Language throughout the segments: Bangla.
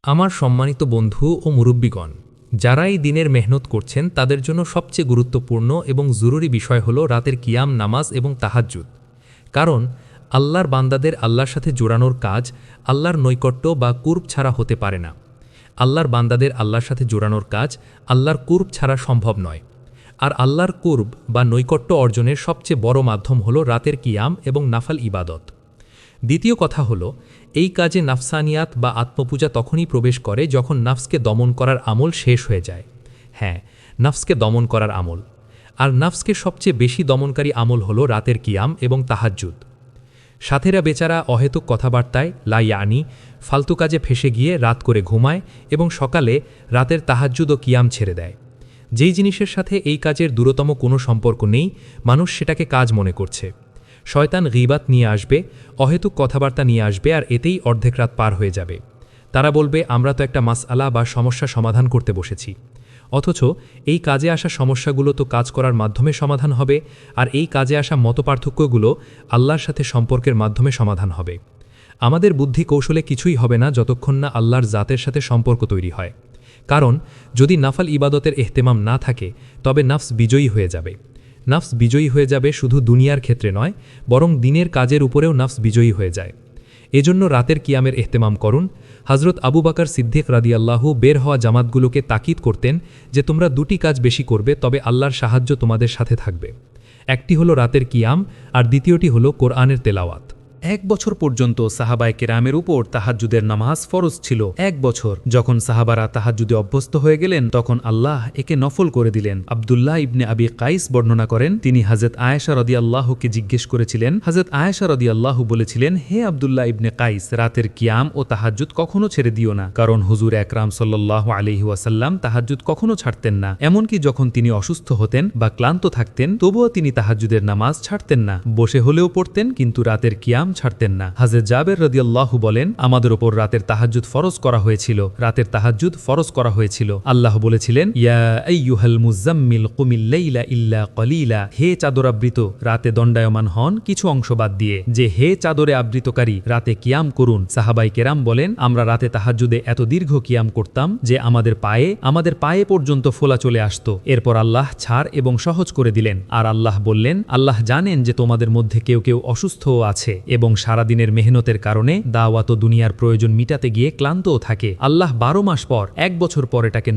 আমার সম্মানিত বন্ধু ও মুরব্বিগণ, যারা এই দিনের মেহনত করছেন তাদের জন্য সবচেয়ে গুরুত্বপূর্ণ এবং জরুরি বিষয় হল রাতের কিয়াম নামাজ এবং তাহাজ্জুদ। কারণ আল্লাহর বান্দাদের আল্লাহর সাথে জোড়ানোর কাজ আল্লাহর নৈকট্য বা কুরব ছাড়া হতে পারে না। আল্লাহর বান্দাদের আল্লাহর সাথে জোড়ানোর কাজ আল্লাহর কুরব ছাড়া সম্ভব নয়। আর আল্লাহর কুরব বা নৈকট্য অর্জনের সবচেয়ে বড় মাধ্যম হল রাতের কিয়াম এবং নাফাল ইবাদত। দ্বিতীয় কথা হল, এই কাজে নাফসানিয়াত বা আত্মপূজা তখনই প্রবেশ করে যখন নাফসকে দমন করার আমল শেষ হয়ে যায়। হ্যাঁ, নাফসকে দমন করার আমল। আর নাফসকে সবচেয়ে বেশি দমনকারী আমল হল রাতের কিয়াম এবং তাহাজ্জুদ। সাথেরা বেচারা অহেতুক কথাবার্তায় লাইয়ানি ফালতু কাজে ফেসে গিয়ে রাত করে ঘুমায় এবং সকালে রাতের তাহাজ্জুদ ও কিয়াম ছেড়ে দেয়। যেই জিনিসের সাথে এই কাজের দূরতম কোনো সম্পর্ক নেই, মানুষ সেটাকে কাজ মনে করছে। শয়তান গীবাত নিয়ে আসবে, অহেতুক কথাবার্তা নিয়ে আসবে, আর এতেই অর্ধেক রাত পার হয়ে যাবে। তারা বলবে, আমরা তো একটা মাসআলা বা সমস্যা সমাধান করতে বসেছি। অথচ এই কাজে আসা সমস্যাগুলো তো কাজ করার মাধ্যমে সমাধান হবে, আর এই কাজে আসা মতপার্থক্যগুলো আল্লাহর সাথে সম্পর্কের মাধ্যমে সমাধান হবে। আমাদের বুদ্ধি কৌশলে কিছুই হবে না যতক্ষণ না আল্লাহর জাতের সাথে সম্পর্ক তৈরি হয়। কারণ যদি নাফল ইবাদতের এহতেমাম না থাকে, তবে নাফস বিজয়ী হয়ে যাবে। নাফস বিজয়ী হয়ে যাবে শুধু দুনিয়ার ক্ষেত্রে নয়, বরং দিনের কাজের উপরেও নাফস বিজয়ী হয়ে যায়। এজন্য রাতের কিয়ামের এহতেমাম করুন। হযরত আবু বকর সিদ্দিক রাদিয়াল্লাহু বের হওয়া জামাতগুলোকে তাকিদ করতেন যে তোমরা দুটি কাজ বেশি করবে, তবে আল্লাহর সাহায্য তোমাদের সাথে থাকবে। একটি হলো রাতের কিয়াম, আর দ্বিতীয়টি হলো কোরআনের তেলাওয়াত। 1 বছর পর্যন্ত সাহাবায়ে কেরামের উপর তাহাজ্জুদের নামাজ ফরজ ছিল। 1 বছর। যখন সাহাবারা তাহাজ্জুদে অভ্যস্ত হয়ে গেলেন, তখন আল্লাহ একে নফল করে দিলেন। আব্দুল্লাহ ইবনে আবি কাইস বর্ণনা করেন, তিনি হযরত আয়েশা রাদিয়াল্লাহুকে জিজ্ঞেস করেছিলেন। হযরত আয়েশা রাদিয়াল্লাহু বলেছিলেন, হে আব্দুল্লাহ ইবনে কাইস, রাতের কিয়াম ও তাহাজ্জুদ কখনো ছেড়ে দিও না। কারণ হুজুর আকরাম সাল্লাল্লাহু আলাইহি ওয়াসাল্লাম তাহাজ্জুদ কখনো ছাড়তেন না। এমনকি যখন তিনি অসুস্থ হতেন বা ক্লান্ত থাকতেন, তবুও তিনি তাহাজ্জুদের নামাজ ছাড়তেন না। বসে হলেও পড়তেন, কিন্তু রাতের কিয়াম ছাড়তেন না। হযরত জাবের রাদিয়াল্লাহু বলেন, আমাদের উপর রাতের তাহাজ্জুদ ফরজ করা হয়েছিল। রাতের তাহাজ্জুদ ফরজ করা হয়েছিল। আল্লাহ বলেছিলেন, ইয়া আইয়ুহাল মুযাম্মিল কুমিল লাইলা ইল্লা কলিলা, হে চাদরাবৃত, রাতে দণ্ডায়মান হন কিছু অংশ বাদ দিয়ে। যে হে চাদরে আবৃতকারী, রাতে কিয়াম করুন। সাহাবায়ে কেরাম বলেন, আমরা রাতে তাহাজ্জুদে এত দীর্ঘ কিয়াম করতাম যে আমাদের পায়ে পর্যন্ত ফোলা চলে আসত। এরপর আল্লাহ ছাড় এবং সহজ করে দিলেন। আর আল্লাহ বললেন, আল্লাহ জানেন যে তোমাদের মধ্যে কেউ কেউ অসুস্থও আছে এবং সারাদিনের মেহনতের কারণে দাওয়াত ও দুনিয়ার প্রয়োজন মিটাতে গিয়ে ক্লান্তও থাকে। আল্লাহ 12 মাস পর 1 বছর পর এটাকে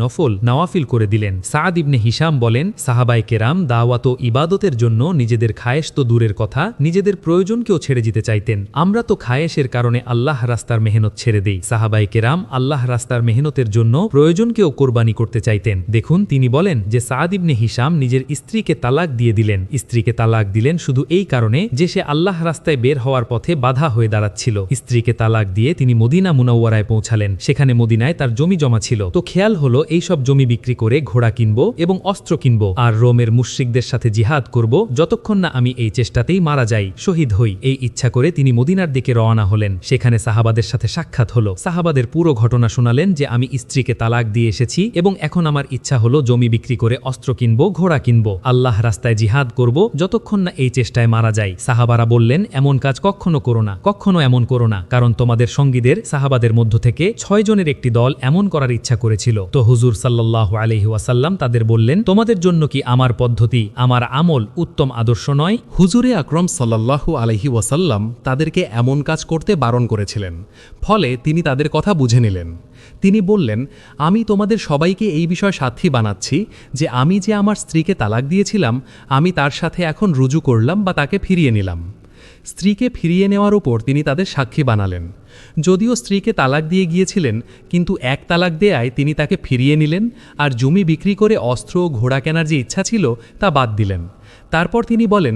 নওয়াফিল করে দিলেন। সাদ ইবনে হিশাম বলেন, সাহাবায়ে কেরাম দাওয়াত ও ইবাদতের জন্য নিজেদের খায়েশ তো দূরের কথা, নিজেদের প্রয়োজনকেও ছেড়ে দিতে চাইতেন। আমরা তো খায়েশের কারণে আল্লাহ রাস্তার মেহনত ছেড়ে দেই। সাহাবায়ে কেরাম আল্লাহ রাস্তার মেহনতের জন্য প্রয়োজনকেও কোরবানি করতে চাইতেন। দেখুন, তিনি বলেন যে সাদ ইবনে হিশাম নিজের স্ত্রীকে তালাক দিয়ে দিলেন। স্ত্রীকে তালাক দিলেন শুধু এই কারণে যে সে আল্লাহ রাস্তায় বের হওয়ার পথে বাধা হয়ে দাঁড়াচ্ছিল। স্ত্রীকে তালাক দিয়ে তিনি মদিনা মুনাওয়ারায় পৌঁছালেন। সেখানে মদিনায় তার জমি জমা ছিল। তো খেয়াল হলো, এই সব জমি বিক্রি করে ঘোড়া কিনবো এবং অস্ত্র কিনবো, আর রোমের মুশরিকদের সাথে জিহাদ করব যতক্ষণ না আমি এই চেষ্টাতেই মারা যাই, শহীদ হই। এই ইচ্ছা করে তিনি মদিনার দিকে রওনা হলেন। সেখানে সাহাবাদের সাথে সাক্ষাৎ হলো। সাহাবাদের পুরো ঘটনা শোনালেন যে আমি স্ত্রীকে তালাক দিয়ে এসেছি এবং এখন আমার ইচ্ছা হলো জমি বিক্রি করে অস্ত্র কিনবো, ঘোড়া কিনবো, আল্লাহ রাস্তায় জিহাদ করব যতক্ষণ না এই চেষ্টায় মারা যাই। সাহাবারা বললেন, এমন কাজ কখনো করো না, কখনো এমন করো না, কারণ তোমাদের সঙ্গীদের সাহাবাদের মধ্য থেকে 6 জনের একটি দল এমন করার ইচ্ছা করেছিল। তো হুজুর সাল্লাল্লাহু আলাইহি ওয়াসাল্লাম তাদের বললেন, তোমাদের জন্য কি আমার পদ্ধতি, আমার আমল উত্তম আদর্শ নয়? হুজুরে আকরাম সাল্লাল্লাহু আলাইহি ওয়াসাল্লাম তাদেরকে এমন কাজ করতে বারণ করেছিলেন। ফলে তিনি তাদের কথা বুঝে নিলেন। তিনি বললেন, আমি তোমাদের সবাইকে এই বিষয় সাক্ষী বানাচ্ছি যে আমি যে আমার স্ত্রীকে তালাক দিয়েছিলাম, আমি তার সাথে এখন রুজু করলাম বা তাকে ফিরিয়ে নিলাম। স্ত্রীকে ফিরিয়ে নেওয়ার উপর তিনি তাদের সাক্ষী বানালেন। যদিও স্ত্রীকে তালাক দিয়ে গিয়েছিলেন, কিন্তু 1 তালাক দেয়ায় তিনি তাকে ফিরিয়ে নিলেন, আর জমি বিক্রি করে অস্ত্র ও ঘোড়া কেনার যে ইচ্ছা ছিল তা বাদ দিলেন। তারপর তিনি বলেন,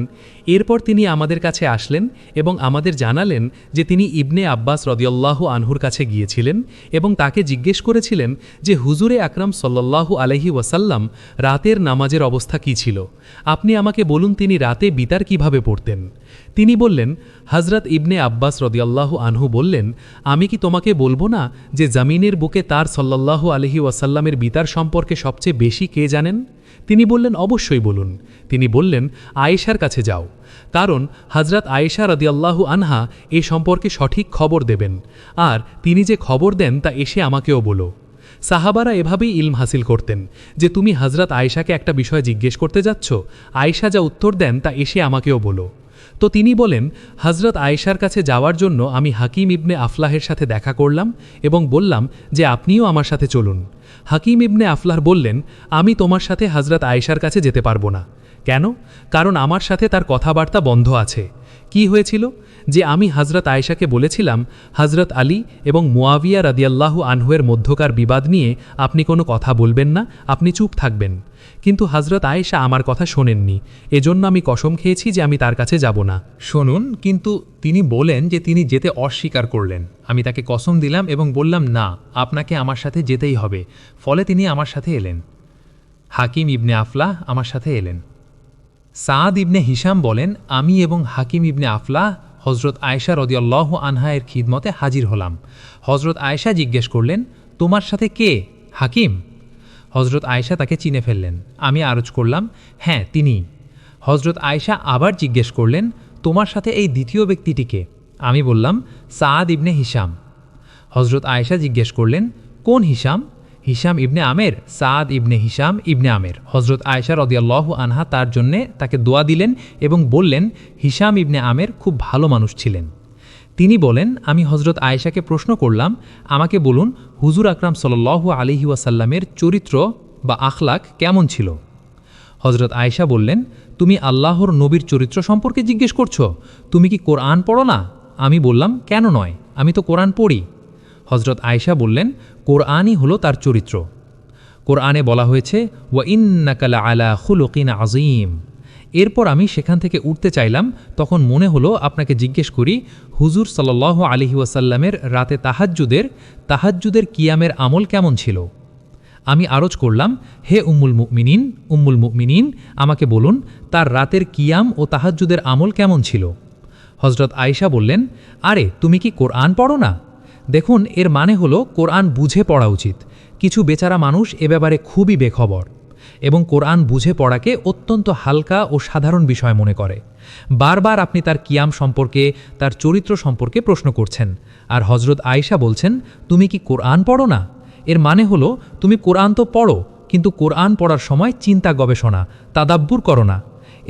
এরপর তিনি আমাদের কাছে আসলেন এবং আমাদের জানালেন যে তিনি ইবনে আব্বাস রাদিয়াল্লাহু আনহুর কাছে গিয়েছিলেন এবং তাকে জিজ্ঞেস করেছিলেন যে হুজুরে আকরাম সাল্লাল্লাহু আলাইহি ওয়াসাল্লাম রাতের নামাজের অবস্থা কী ছিল, আপনি আমাকে বলুন তিনি রাতে বিতার কিভাবে পড়তেন। তিনি বললেন, হযরত ইবনে আব্বাস রাদিয়াল্লাহু আনহু বললেন, আমি কি তোমাকে বলবো না যে জমিনের বুকে তার সাল্লাল্লাহু আলাইহি ওয়াসাল্লামের বিতার সম্পর্কে সবচেয়ে বেশি কে জানেন? তিনি বললেন, অবশ্যই বলুন। তিনি বললেন, আয়েশার কাছে যাও। কারণ হজরত আয়েশা রাদিয়াল্লাহু আনহা এ সম্পর্কে সঠিক খবর দেবেন, আর তিনি যে খবর দেন তা এসে আমাকেও বলো। সাহাবারা এভাবেই ইলম হাসিল করতেন যে তুমি হজরত আয়েশাকে একটা বিষয় জিজ্ঞেস করতে যাচ্ছ, আয়েশা যা উত্তর দেন তা এসে আমাকেও বলো। তো তিনি বলেন, হজরত আয়েশার কাছে যাওয়ার জন্য আমি হাকিম ইবনে আফলাহের সাথে দেখা করলাম এবং বললাম যে আপনিও আমার সাথে চলুন। হাকিম ইবনে আফলাহ বললেন, আমি তোমার সাথে হজরত আয়েশার কাছে যেতে পারবো না। কেন? কারণ আমার সাথে তার কথাবার্তা বন্ধ আছে। কি হয়েছিল? যে আমি হজরত আয়েশাকে বলেছিলাম, হজরত আলী এবং মুয়াবিয়া রাদিয়াল্লাহু আনহুয়ের মধ্যকার বিবাদ নিয়ে আপনি কোনো কথা বলবেন না, আপনি চুপ থাকবেন। কিন্তু হজরত আয়েশা আমার কথা শোনেননি, এজন্য আমি কসম খেয়েছি যে আমি তার কাছে যাব না। শুনুন, কিন্তু তিনি বলেন যে তিনি যেতে অস্বীকার করলেন। আমি তাকে কসম দিলাম এবং বললাম, না, আপনাকে আমার সাথে যেতেই হবে। ফলে তিনি আমার সাথে এলেন। হাকিম ইবনে আফলাহ আমার সাথে এলেন। সাদ ইবনে হিশাম বলেন, আমি এবং হাকিম ইবনে আফলাহ হজরত আয়েশা রাদিয়াল্লাহু আনহা এর খিদমতে হাজির হলাম। হজরত আয়েশা জিজ্ঞেস করলেন, তোমার সাথে কে? হাকিম। হজরত আয়েশা তাকে চিনে ফেললেন। আমি আরজ করলাম, হ্যাঁ, তিনি। হজরত আয়েশা আবার জিজ্ঞেস করলেন, তোমার সাথে এই দ্বিতীয় ব্যক্তিটিকে? আমি বললাম, সাদ ইবনে হিশাম। হজরত আয়েশা জিজ্ঞেস করলেন, কোন হিশাম? হিশাম ইবনে আমের। সাদ ইবনে হিশাম ইবনে আমের। হজরত আয়েশা রাদিয়াল্লাহু আনহা তার জন্যে তাকে দোয়া দিলেন এবং বললেন, হিশাম ইবনে আমের খুব ভালো মানুষ ছিলেন। তিনি বলেন, আমি হজরত আয়েশাকে প্রশ্ন করলাম, আমাকে বলুন, হুজুর আকরাম সাল্লাল্লাহু আলাইহি ওয়াসাল্লামের চরিত্র বা আখলাক কেমন ছিল? হজরত আয়েশা বললেন, তুমি আল্লাহর নবীর চরিত্র সম্পর্কে জিজ্ঞেস করছো? তুমি কি কোরআন পড়ো না? আমি বললাম, কেন নয়, আমি তো কোরআন পড়ি। হজরত আয়েশা বললেন, কোরআনই হলো তার চরিত্র। কোরআনে বলা হয়েছে, ওয়া ইন্নাকা লাআলা খুলুকিন আযীম। এরপর আমি সেখান থেকে উঠতে চাইলাম, তখন মনে হলো আপনাকে জিজ্ঞেস করি, হুজুর সাল্লাল্লাহু আলাইহি ওয়াসাল্লামের রাতে তাহাজ্জুদের কিয়ামের আমল কেমন ছিল? আমি আরজ করলাম, হে উম্মুল মুমিনিন, আমাকে বলুন তার রাতের কিয়াম ও তাহাজ্জুদের আমল কেমন ছিল? হজরত আয়েশা বললেন, আরে তুমি কি কোরআন পড়ো না? দেখুন, এর মানে হলো কোরআন বুঝে পড়া উচিত। কিছু বেচারা মানুষ এ ব্যাপারে খুবই বেখবর এবং কোরআন বুঝে পড়াকে অত্যন্ত হালকা ও সাধারণ বিষয় মনে করে। বারবার আপনি তার কিয়াম সম্পর্কে, তার চরিত্র সম্পর্কে প্রশ্ন করছেন, আর হজরত আয়েশা বলছেন, তুমি কি কোরআন পড়ো না? এর মানে হলো তুমি কোরআন তো পড়ো, কিন্তু কোরআন পড়ার সময় চিন্তা গবেষণা, তাদাব্বুর করো না।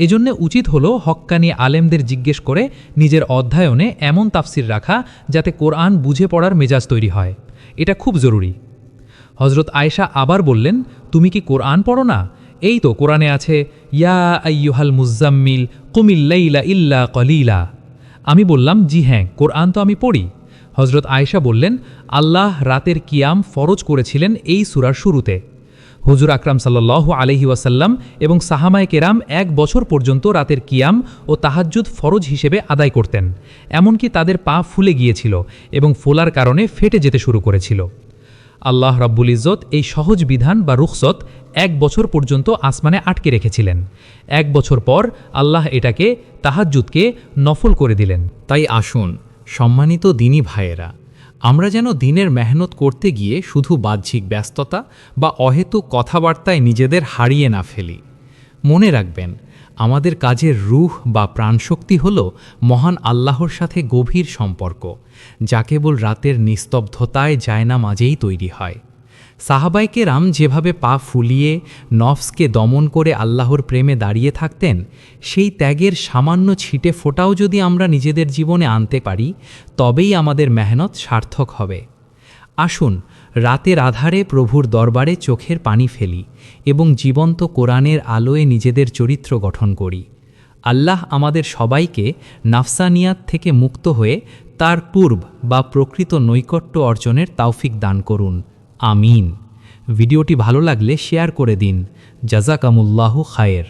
এজন্যে উচিত হলো হক্কানি আলেমদের জিজ্ঞেস করে নিজের অধ্যয়নে এমন তাফসির রাখা যাতে কোরআন বুঝে পড়ার মেজাজ তৈরি হয়। এটা খুব জরুরি। হজরত আয়েশা আবার বললেন, তুমি কি কোরআন পড়ো না? এই তো কোরআনে আছে, ইয়া আইয়ুহাল মুজাম্মিল কুমিল লাইলা ইল্লা কলিলা। আমি বললাম, জি হ্যাঁ, কোরআন তো আমি পড়ি। হজরত আয়েশা বললেন, আল্লাহ রাতের কিয়াম ফরজ করেছিলেন এই সূরার শুরুতে। হুজুর আকরাম সাল্লাল্লাহু আলাইহি ওয়াসাল্লাম এবং সাহাবায়ে কেরাম 1 বছর পর্যন্ত রাতের কিয়াম ও তাহাজ্জুদ ফরজ হিসেবে আদায় করতেন। এমনকি তাদের পা ফুলে গিয়েছিল এবং ফোলার কারণে ফেটে যেতে শুরু করেছিল। আল্লাহ রাব্বুল ইজ্জত এই সহজ বিধান বা রুখসত 1 বছর পর্যন্ত আসমানে আটকে রেখেছিলেন। 1 বছর পর আল্লাহ এটাকে, তাহাজ্জুদকে, নফল করে দিলেন। তাই আসুন সম্মানিত দিনী ভাইয়েরা, আমরা যেন দিনের মেহনত করতে গিয়ে শুধু বাহ্যিক ব্যস্ততা বা অহেতুক কথাবার্তায় নিজেদের হারিয়ে না ফেলি। মনে রাখবেন, আমাদের কাজের রূহ বা প্রাণশক্তি হল মহান আল্লাহর সাথে গভীর সম্পর্ক, যা কেবল রাতের নিস্তব্ধতায় জায়নামাজেই তৈরি হয়। সাহাবায়ে কেরাম যেভাবে পা ফুলিয়ে নফসকে দমন করে আল্লাহর প্রেমে দাঁড়িয়ে থাকতেন, সেই ত্যাগের সামান্য ছিটে ফোঁটাও যদি আমরা নিজেদের জীবনে আনতে পারি, তবেই আমাদের মেহনত সার্থক হবে। আসুন রাতের আধারে প্রভুর দরবারে চোখের পানি ফেলি এবং জীবন্ত কোরআনের আলোয় নিজেদের চরিত্র গঠন করি। আল্লাহ আমাদের সবাইকে নাফসানিয়াত থেকে মুক্ত হয়ে তার পূর্ব বা প্রকৃত নৈকট্য অর্জনের তৌফিক দান করুন। আমিন। ভিডিওটি ভালো লাগলে শেয়ার করে দিন। জাযাকামুল্লাহু খায়ের।